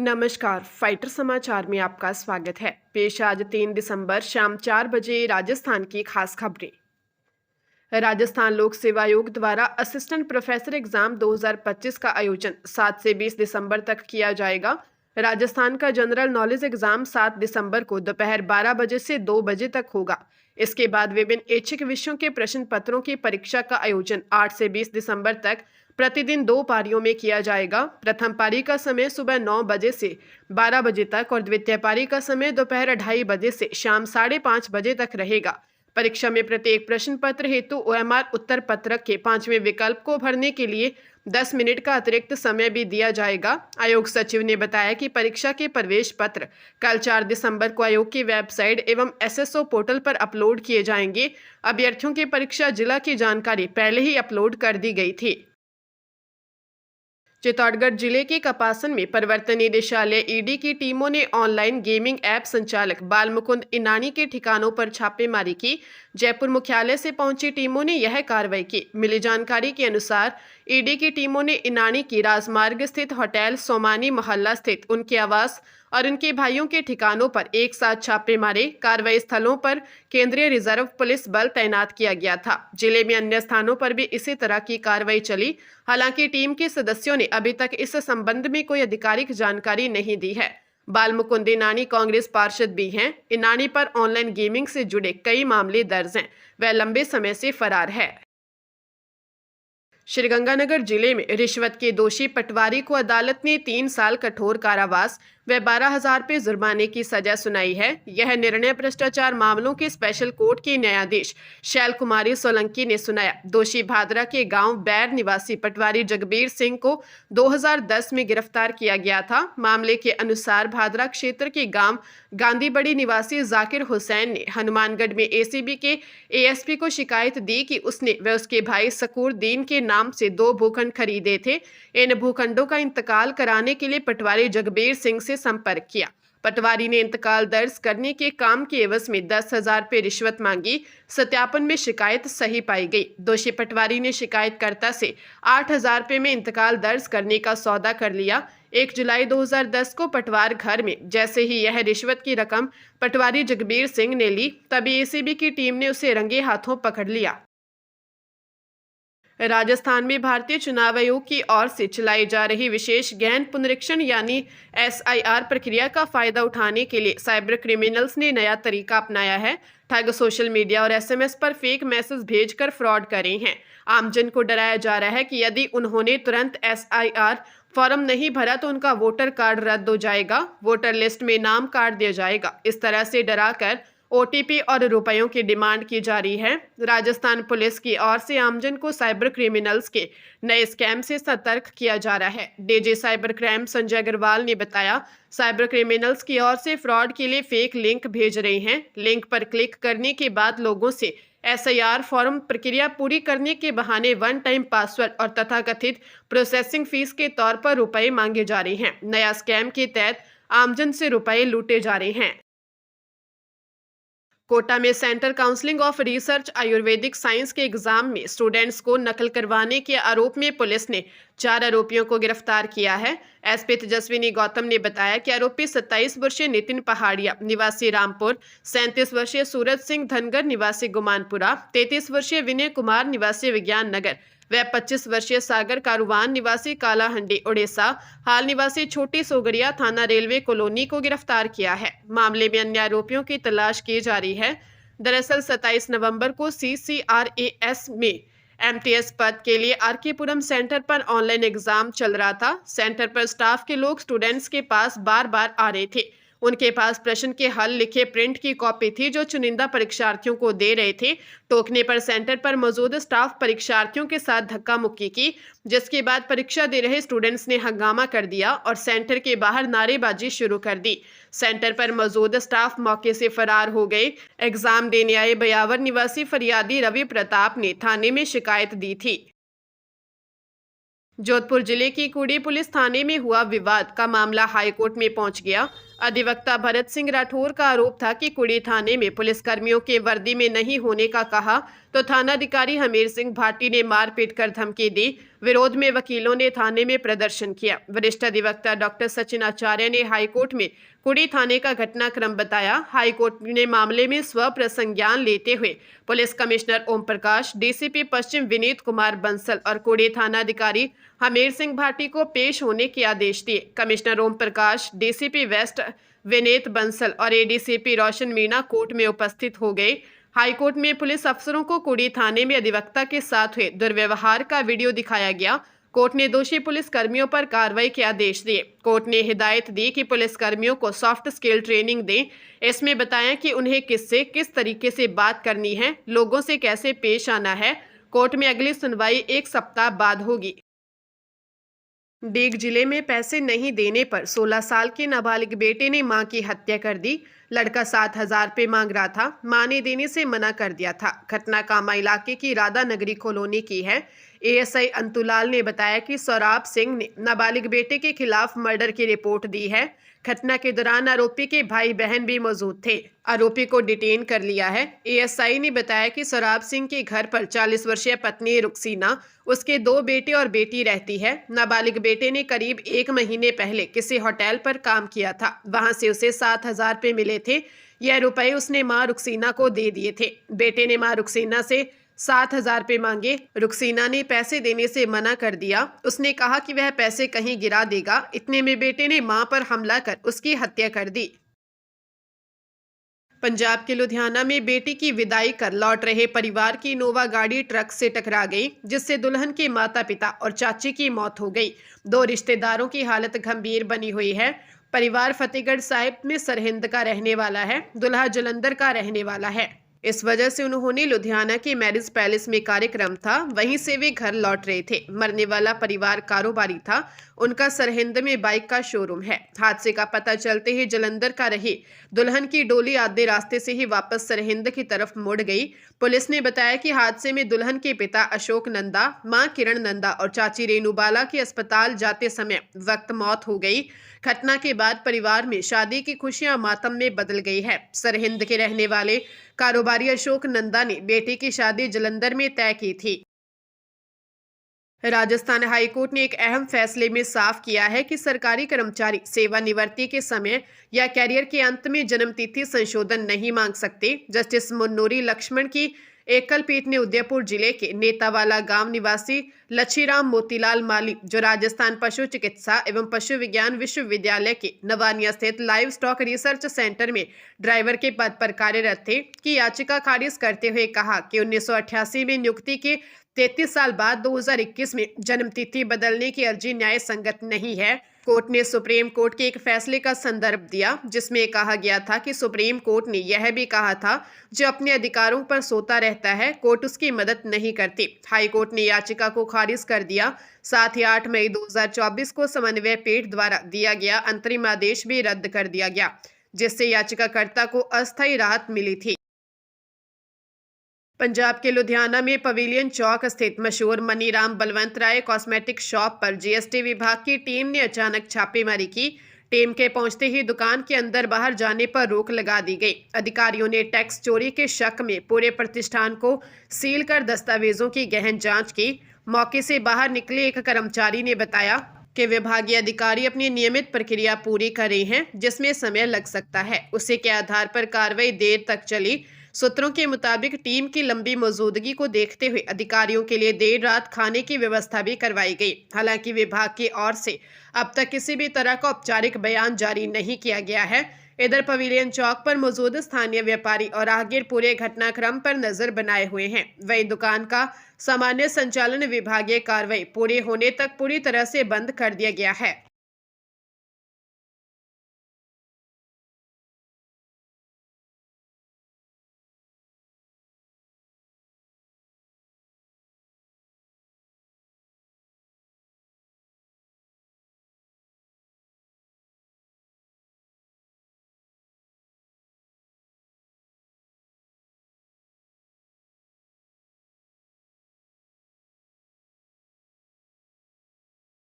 नमस्कार, फाइटर समाचार में आपका स्वागत है। पेश आज 3 दिसंबर शाम 4 बजे राजस्थान की खास खबरें। राजस्थान लोक सेवा आयोग द्वारा असिस्टेंट प्रोफेसर एग्जाम 2025 का आयोजन 7 से 20 दिसंबर तक किया जाएगा। राजस्थान का जनरल नॉलेज एग्जाम 7 दिसंबर को दोपहर 12 बजे से 2 बजे तक होगा। इसके बाद विभिन्न ऐच्छिक विषयों के प्रश्न पत्रों की परीक्षा का आयोजन 8 से 20 दिसंबर तक प्रतिदिन 2 पारियों में किया जाएगा। प्रथम पारी का समय सुबह 9 बजे से 12 बजे तक और द्वितीय पारी का समय दोपहर 2:30 बजे से शाम 5:30 बजे तक रहेगा। परीक्षा में प्रत्येक प्रश्न पत्र हेतु OMR उत्तर पत्रक के 5वें विकल्प को भरने के लिए 10 मिनट का अतिरिक्त समय भी दिया जाएगा। आयोग सचिव ने बताया कि परीक्षा के प्रवेश पत्र कल 4 दिसंबर को आयोग की वेबसाइट एवं SSO पोर्टल पर अपलोड किए जाएंगे। अभ्यर्थियों की परीक्षा जिला की जानकारी पहले ही अपलोड कर दी गई थी। चित्तौड़गढ़ जिले के कपासन में प्रवर्तन निदेशालय ED की टीमों ने ऑनलाइन गेमिंग ऐप संचालक बालमुकुंद इनानी के ठिकानों पर छापेमारी की। जयपुर मुख्यालय से पहुंची टीमों ने यह कार्रवाई की। मिली जानकारी के अनुसार ED की टीमों ने इनानी की राजमार्ग स्थित होटल सोमानी मोहल्ला स्थित उनके आवास और उनके भाइयों के ठिकानों पर एक साथ छापे मारे। कार्रवाई स्थलों पर केंद्रीय रिजर्व पुलिस बल तैनात किया गया था। जिले में अन्य स्थानों पर भी इसी तरह की कार्रवाई चली। हालांकि टीम के सदस्यों ने अभी तक इस संबंध में कोई आधिकारिक जानकारी नहीं दी है। बालमुकुंद इनानी कांग्रेस पार्षद भी हैं। इनानी पर ऑनलाइन गेमिंग से जुड़े कई मामले दर्ज हैं। वह लंबे समय से फरार है। श्रीगंगानगर जिले में रिश्वत के दोषी पटवारी को अदालत ने 3 साल कठोर कारावास व 12,000 रुपये जुर्माने की सजा सुनाई है। यह निर्णय भ्रष्टाचार मामलों के स्पेशल कोर्ट के न्यायाधीश शैल कुमारी सोलंकी ने सुनाया। दोषी भादरा के गांव बैर निवासी पटवारी जगबीर सिंह को 2010 में गिरफ्तार किया गया था। मामले के अनुसार भादरा क्षेत्र के गांव गांधीबड़ी निवासी जाकिर हुसैन ने हनुमानगढ़ में ACB के ASP को शिकायत दी कि उसने व उसके भाई सकूर दीन के नाम से 2 भूखंड खरीदे थे। इन भूखंडों का इंतकाल कराने के लिए पटवारी जगबीर सिंह से संपर्क किया। पटवारी ने इंतकाल दर्ज करने के काम के एवज में 10,000 रुपये रिश्वत मांगी। सत्यापन में शिकायत सही पाई गई। दोषी पटवारी ने शिकायतकर्ता से 8,000 रुपये में इंतकाल दर्ज करने का सौदा कर लिया। 1 जुलाई 2010 को पटवार घर में जैसे ही यह रिश्वत की रकम पटवारी जगबीर सिंह ने ली, तभी ACB की टीम ने उसे रंगे हाथों पकड़ लिया। राजस्थान में भारतीय चुनाव आयोग की ओर से चलाई जा रही विशेष गहन पुनरीक्षण यानी SIR प्रक्रिया का फायदा उठाने के लिए साइबर क्रिमिनल्स ने नया तरीका अपनाया है। ठग सोशल मीडिया और SMS पर फेक मैसेज भेजकर फ्रॉड कर रहे हैं। आमजन को डराया जा रहा है कि यदि उन्होंने तुरंत SIR फॉर्म नहीं भरा तो उनका वोटर कार्ड रद्द हो जाएगा, वोटर लिस्ट में नाम काट दिया जाएगा। इस तरह से डराकर OTP और रुपयों की डिमांड की जा रही है। राजस्थान पुलिस की ओर से आमजन को साइबर क्रिमिनल्स के नए स्कैम से सतर्क किया जा रहा है। DG cyber crime Sanjay Agarwal ने बताया, साइबर क्रिमिनल्स की ओर से फ्रॉड के लिए फेक लिंक भेज रहे हैं। लिंक पर क्लिक करने के बाद लोगों से SIR फॉर्म प्रक्रिया पूरी करने के बहाने 1 टाइम पासवर्ड और तथाकथित प्रोसेसिंग फीस के तौर पर रुपए मांगे जा रहे हैं। नया स्कैम के तहत आमजन से रुपए लूटे जा रहे हैं। कोटा में centre counselling of research Ayurvedic science के एग्जाम में स्टूडेंट्स को नकल करवाने के आरोप में पुलिस ने 4 आरोपियों को गिरफ्तार किया है। SP तेजस्विनी गौतम ने बताया कि आरोपी 27 वर्षीय नितिन पहाड़िया निवासी रामपुर, 37 वर्षीय सूरज सिंह धनगर निवासी गुमानपुरा, 33 वर्षीय विनय कुमार निवासी विज्ञान नगर व 25 वर्षीय सागर कारुवान निवासी कालाहंडी उड़ीसा हाल निवासी छोटी सोगड़िया थाना रेलवे कॉलोनी को गिरफ्तार किया है। मामले में अन्य आरोपियों की तलाश की जा रही है। दरअसल 27 नवंबर को CCRAS में MTS पद के लिए RK-पुरम सेंटर पर ऑनलाइन एग्जाम चल रहा था। सेंटर पर स्टाफ के लोग स्टूडेंट्स के पास बार बार आ रहे थे। उनके पास प्रश्न के हल लिखे प्रिंट की कॉपी थी जो चुनिंदा परीक्षार्थियों को दे रहे थे। टोकने पर सेंटर पर मौजूद स्टाफ परीक्षार्थियों के साथ धक्का मुक्की की, जिसके बाद परीक्षा दे रहे स्टूडेंट्स ने हंगामा कर दिया और सेंटर के बाहर नारेबाजी शुरू कर दी। सेंटर पर मौजूद स्टाफ मौके से फरार हो गए। एग्जाम देने आए बयावर निवासी फरियादी रवि प्रताप ने थाने में शिकायत दी थी। जोधपुर जिले की कुड़ी पुलिस थाने में हुआ विवाद का मामला हाईकोर्ट में पहुंच गया। अधिवक्ता भरत सिंह राठौर का आरोप था कि कुड़ी थाने में पुलिसकर्मियों के वर्दी में नहीं होने का कहा तो थानाधिकारी हमीर सिंह भाटी ने मारपीट कर धमकी दी। विरोध में वकीलों ने थाने में प्रदर्शन किया। वरिष्ठ अधिवक्ता डॉक्टर सचिन आचार्य ने हाईकोर्ट में कुड़ी थाने का घटनाक्रम बताया। हाईकोर्ट ने मामले में स्वप्रसंज्ञान लेते हुए police commissioner Om Prakash, DCP पश्चिम विनीत कुमार बंसल और कुड़ी थानाधिकारी हमीर सिंह भाटी को पेश होने के आदेश दिए। Commissioner Om Prakash, DCP waste Vineet Bansal और एडीसीपी रोशन मीणा कोर्ट में उपस्थित हो गए। हाईकोर्ट में पुलिस अफसरों को कुड़ी थाने में अधिवक्ता के साथ हुए दुर्व्यवहार का वीडियो दिखाया गया। कोर्ट ने दोषी पुलिस कर्मियों पर कार्रवाई के आदेश दिए। कोर्ट ने हिदायत दी कि पुलिस कर्मियों को सॉफ्ट स्किल ट्रेनिंग दें। इसमें बताया कि उन्हें किससे किस तरीके से बात करनी है, लोगों से कैसे पेश आना है। कोर्ट में अगली सुनवाई 1 सप्ताह बाद होगी। डीग जिले में पैसे नहीं देने पर 16 साल के नाबालिग बेटे ने मां की हत्या कर दी। लड़का 7,000 रुपये मांग रहा था, मां ने देने से मना कर दिया था। घटना कामा इलाके की राधा नगरी कॉलोनी की है। एएसआई अंतुलाल ने बताया कि सौराब सिंह ने नाबालिग बेटे के खिलाफ मर्डर की रिपोर्ट दी है। घटना के दौरान आरोपी के भाई बहन भी मौजूद थे। आरोपी को डिटेन कर लिया है। एएसआई ने बताया कि सौराब सिंह के घर पर 40 वर्षीय पत्नी रुखसीना, उसके 2 बेटे और बेटी रहती है। नाबालिग बेटे ने करीब 1 महीने पहले किसी होटल पर काम किया था। वहां से उसे 7,000 रुपये मिले थे। यह रुपए उसने मां रुखसीना को दे दिए थे। बेटे ने मां रुखसीना से 7,000 रुपये मांगे। रुखसीना ने पैसे देने से मना कर दिया। उसने कहा कि वह पैसे कहीं गिरा देगा। इतने में बेटे ने मां पर हमला कर उसकी हत्या कर दी। पंजाब के लुधियाना में बेटी की विदाई कर लौट रहे परिवार की इनोवा गाड़ी ट्रक से टकरा गई, जिससे दुल्हन के माता पिता और चाची की मौत हो गई। 2 रिश्तेदारों की हालत गंभीर बनी हुई है। परिवार फतेहगढ़ साहिब में सरहिंद का रहने वाला है, दूल्हा जलंधर का रहने वाला है। इस वजह से उन्होंने लुधियाना के मैरिज पैलेस में कार्यक्रम था, वहीं से वे घर लौट रहे थे। मरने वाला परिवार कारोबारी था। उनका सरहिंद में बाइक का शोरूम है। हादसे का पता चलते ही जलंधर का रही दुल्हन की डोली आधे रास्ते से ही वापस सरहिंद की तरफ मुड़ गई। पुलिस ने बताया कि हादसे में दुल्हन के पिता अशोक नंदा, मां किरण नंदा और चाची रेणुबाला की अस्पताल जाते समय वक्त मौत हो गई। घटना के बाद परिवार में शादी की खुशियां मातम में बदल गई है। सरहिंद के रहने वाले कारोबारी अशोक नंदा ने बेटी की शादी जलंधर में तय की थी। राजस्थान हाईकोर्ट ने एक अहम फैसले में साफ किया है कि सरकारी कर्मचारी सेवानिवृत्ति के समय या कैरियर के अंत में जन्मतिथि संशोधन नहीं मांग सकते। जस्टिस मुन्नूरी लक्ष्मण की एकल पीठ ने उदयपुर जिले के नेतावाला गांव निवासी लच्छीराम मोतीलाल माली, जो राजस्थान पशु चिकित्सा एवं पशु विज्ञान विश्वविद्यालय के नवानिया स्थित लाइव स्टॉक रिसर्च सेंटर में ड्राइवर के पद पर कार्यरत थे, की याचिका खारिज करते हुए कहा कि 1988 में नियुक्ति के 33 साल बाद 2021 में जन्मतिथि बदलने की अर्जी न्याय संगत नहीं है। कोर्ट ने सुप्रीम कोर्ट के एक फैसले का संदर्भ दिया, जिसमें कहा गया था कि सुप्रीम कोर्ट ने यह भी कहा था, जो अपने अधिकारों पर सोता रहता है, कोर्ट उसकी मदद नहीं करती। हाई कोर्ट ने याचिका को खारिज कर दिया। साथ ही 8 मई 2024 को समन्वय पीठ द्वारा दिया गया अंतरिम आदेश भी रद्द कर दिया गया, जिससे याचिकाकर्ता को अस्थायी राहत मिली थी। पंजाब के लुधियाना में पवेलियन चौक स्थित मशहूर मनीराम बलवंत राय कॉस्मेटिक शॉप पर जीएसटी विभाग की टीम ने अचानक छापेमारी की। टीम के पहुंचते ही दुकान के अंदर बाहर जाने पर रोक लगा दी गई। अधिकारियों ने टैक्स चोरी के शक में पूरे प्रतिष्ठान को सील कर दस्तावेजों की गहन जांच की। मौके से बाहर निकले एक कर्मचारी ने बताया कि विभागीय अधिकारी अपनी नियमित प्रक्रिया पूरी कर रहे हैं, जिसमें समय लग सकता है। उसी के आधार पर कार्रवाई देर तक चली। सूत्रों के मुताबिक टीम की लंबी मौजूदगी को देखते हुए अधिकारियों के लिए देर रात खाने की व्यवस्था भी करवाई गई। हालांकि विभाग की ओर से अब तक किसी भी तरह का औपचारिक बयान जारी नहीं किया गया है। इधर पवेलियन चौक पर मौजूद स्थानीय व्यापारी और राहगीर पूरे घटनाक्रम पर नजर बनाए हुए हैं। वही दुकान का सामान्य संचालन विभागीय कार्रवाई पूरे होने तक पूरी तरह से बंद कर दिया गया है।